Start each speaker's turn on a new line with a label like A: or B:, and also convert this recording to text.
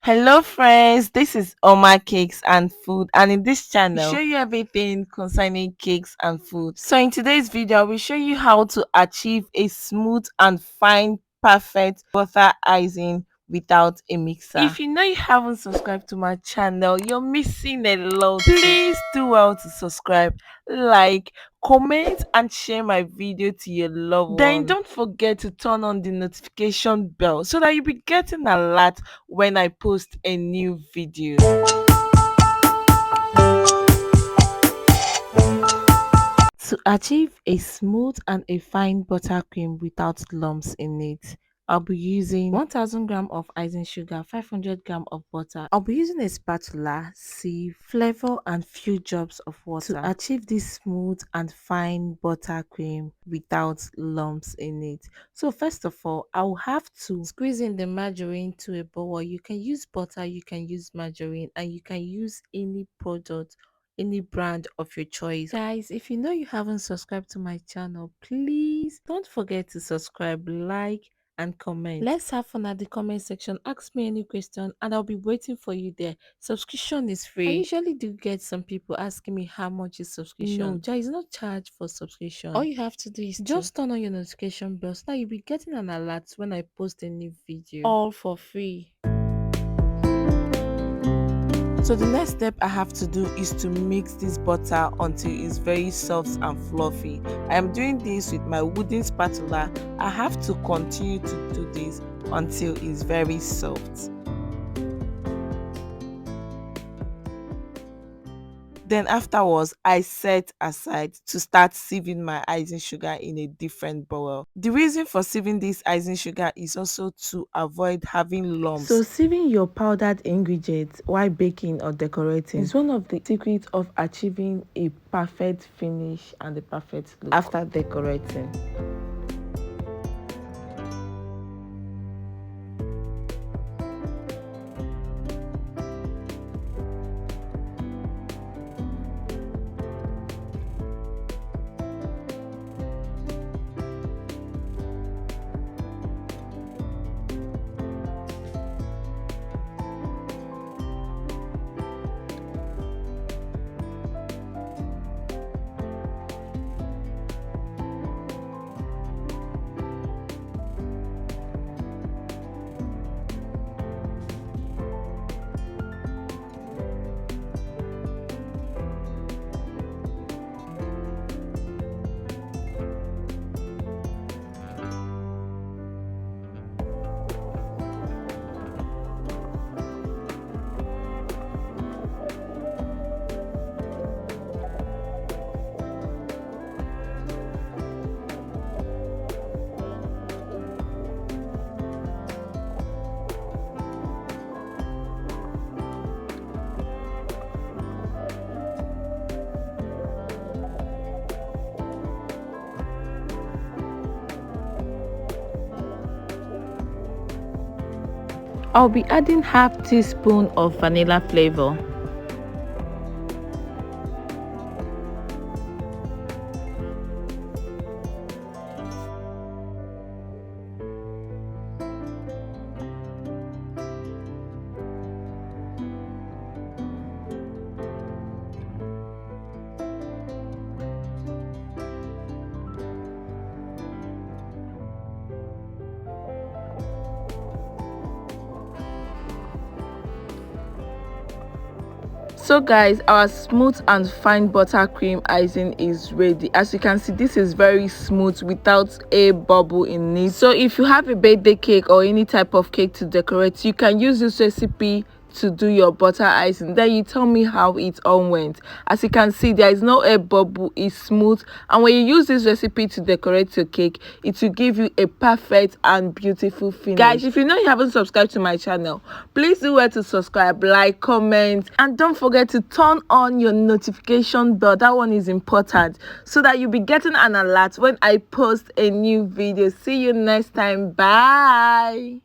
A: Hello friends, this is Oma Cakes and Food, and in this channel we show you everything concerning cakes and food. So in today's video we show you how to achieve a smooth and fine perfect butter icing without a mixer. If you know you haven't subscribed to my channel, you're missing a lot. Please do well to subscribe, like, comment and share my video to your loved ones. Then don't forget to turn on the notification bell so that you'll be getting alert when I post a new video. To achieve a smooth and a fine buttercream without lumps in it, I'll be using 1000 gram of icing sugar, 500 gram of butter. I'll be using a spatula, sieve, flavor and few drops of water to achieve this smooth and fine buttercream without lumps in it. So first of all, I'll have to squeeze in the margarine to a bowl. You can use butter, you can use margarine, and you can use any product, any brand of your choice. Guys, if you know you haven't subscribed to my channel, please don't forget to subscribe, like and comment. Let's have fun at the comment section. Ask me any question and I'll be waiting for you there. Subscription is free. I usually do get some people asking me how much is subscription. No, there is no charge for subscription. All you have to do is just turn on your notification bell so that you'll be getting an alert when I post a new video, all for free. So the next step I have to do is to mix this butter until it's very soft and fluffy. I am doing this with my wooden spatula. I have to continue to do this until it's very soft. Then afterwards, I set aside to start sieving my icing sugar in a different bowl. The reason for sieving this icing sugar is also to avoid having lumps. So sieving your powdered ingredients while baking or decorating is one of the secrets of achieving a perfect finish and a perfect look after decorating. I'll be adding half teaspoon of vanilla flavor. So guys, our smooth and fine buttercream icing is ready. As you can see, this is very smooth without a bubble in it. So if you have a birthday cake or any type of cake to decorate, you can use this recipe to do your butter icing. Then you tell me how it all went. As you can see, there is no air bubble, it's smooth, and when you use this recipe to decorate your cake, it will give you a perfect and beautiful finish. Guys, if you know you haven't subscribed to my channel, please do well to subscribe, like, comment, and don't forget to turn on your notification bell. That one is important so that you'll be getting an alert when I post a new video. See you next time. Bye.